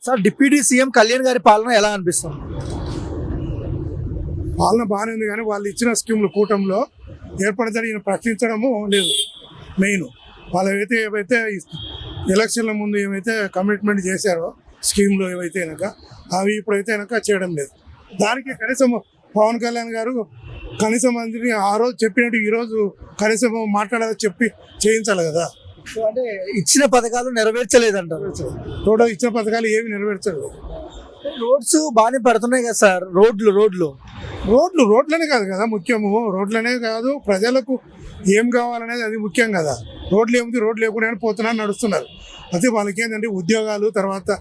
Sir deputy CM Kalyan గారి పాలన ఎలా అనిపిస్తుంది? పాలన బాగానే ఉంది, కానీ వాళ్ళు ఇచ్చిన స్కీములు కూటమిలో ఏర్పడతారు ఈయన ప్రశ్నించడము లేదు. మెయిన్ వాళ్ళు ఏవైతే ఎలక్షన్ల ముందు ఏమైతే కమిట్మెంట్ చేశారో స్కీమ్లు ఏవైతే కనుక అవి ఇప్పుడైతే కనుక చేయడం లేదు. దానికి కనీసం పవన్ కళ్యాణ్ గారు కనీసం మందిని ఆ రోజు చెప్పినట్టు ఈరోజు కనీసం మాట్లాడాలి చెప్పి చేయించాలి కదా. సో అంటే ఇచ్చిన పథకాలు నెరవేర్చలేదంటారు. టోటల్ ఇచ్చిన పథకాలు ఏమి నెరవేర్చలేదు. రోడ్స్ బాగానే పడుతున్నాయి కదా సార్, రోడ్లనే కాదు కదా ముఖ్యము, రోడ్లనే కాదు ప్రజలకు ఏం కావాలనేది అది ముఖ్యం కదా. రోడ్లు ఏముంది, రోడ్లు లేకుండా పోతున్నారు నడుస్తున్నారు. అయితే వాళ్ళకి ఏంటంటే ఉద్యోగాలు, తర్వాత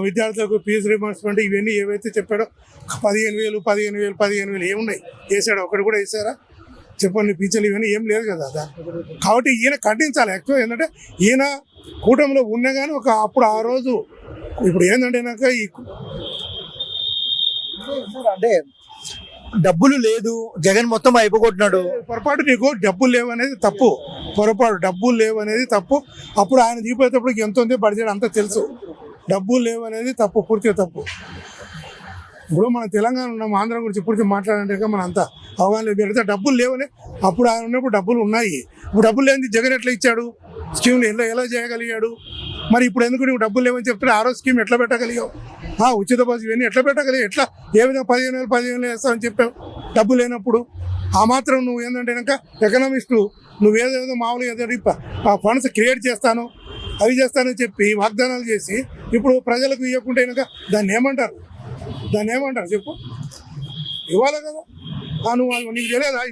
విద్యార్థులకు ఫీజు రీంబర్స్మెంట్ ఇవన్నీ ఏవైతే చెప్పాడో 15,000 ఏమున్నాయి వేసాడు? ఒకటి కూడా వేసారా చెప్పండి? పింఛన్లు ఇవన్నీ ఏం లేదు కదా. కాబట్టి ఈయన ఖండించాలి. యాక్చువల్ ఏంటంటే ఈయన కూటమిలో ఉన్నా కానీ అప్పుడు ఆ రోజు ఇప్పుడు ఏంటంటే అంటే డబ్బులు లేదు, జగన్ మొత్తం అయిపోగొట్టినాడు. పొరపాటు నీకు డబ్బులు లేవు అనేది తప్పు. డబ్బులు లేవు అనేది తప్పు. అప్పుడు ఆయన దిగిపోయేటప్పుడు ఎంత ఉంది బడ్జెట్ అంతా తెలుసు. డబ్బులు లేవు అనేది తప్పు, పూర్తిగా తప్పు. ఇప్పుడు మన తెలంగాణ ఉన్నాం, ఆంధ్ర గురించి పూర్తి మాట్లాడాలంటే మన అంతా అవగాహన పెరిగితే డబ్బులు లేవని. అప్పుడు ఆయన ఉన్నప్పుడు డబ్బులు ఉన్నాయి. ఇప్పుడు డబ్బులు లేని జగన్ ఎట్లా ఇచ్చాడు? స్కీమ్లు ఎలా చేయగలిగాడు? మరి ఇప్పుడు ఎందుకు నువ్వు డబ్బులు లేవని చెప్తే ఆ రోజు స్కీమ్ ఎట్లా పెట్టగలిగావు? ఉచిత బస్సు ఇవన్నీ ఎట్లా పెట్టగలిగావు? ఎట్లా ఏ విధంగా 15,000 వేస్తావని చెప్పావు డబ్బు లేనప్పుడు? ఆ మాత్రం నువ్వు ఏంటంటే కనుక ఎకనామిస్టు నువ్వేదో మామూలుగా ఏదో ఫండ్స్ క్రియేట్ చేస్తాను అవి చేస్తానని చెప్పి వాగ్దానాలు చేసి ఇప్పుడు ప్రజలకు ఇవ్వకుంటే కనుక దాన్ని ఏమంటారు చెప్పు? ఇవ్వాలి కదా. నువ్వు నీకు తెలియదా?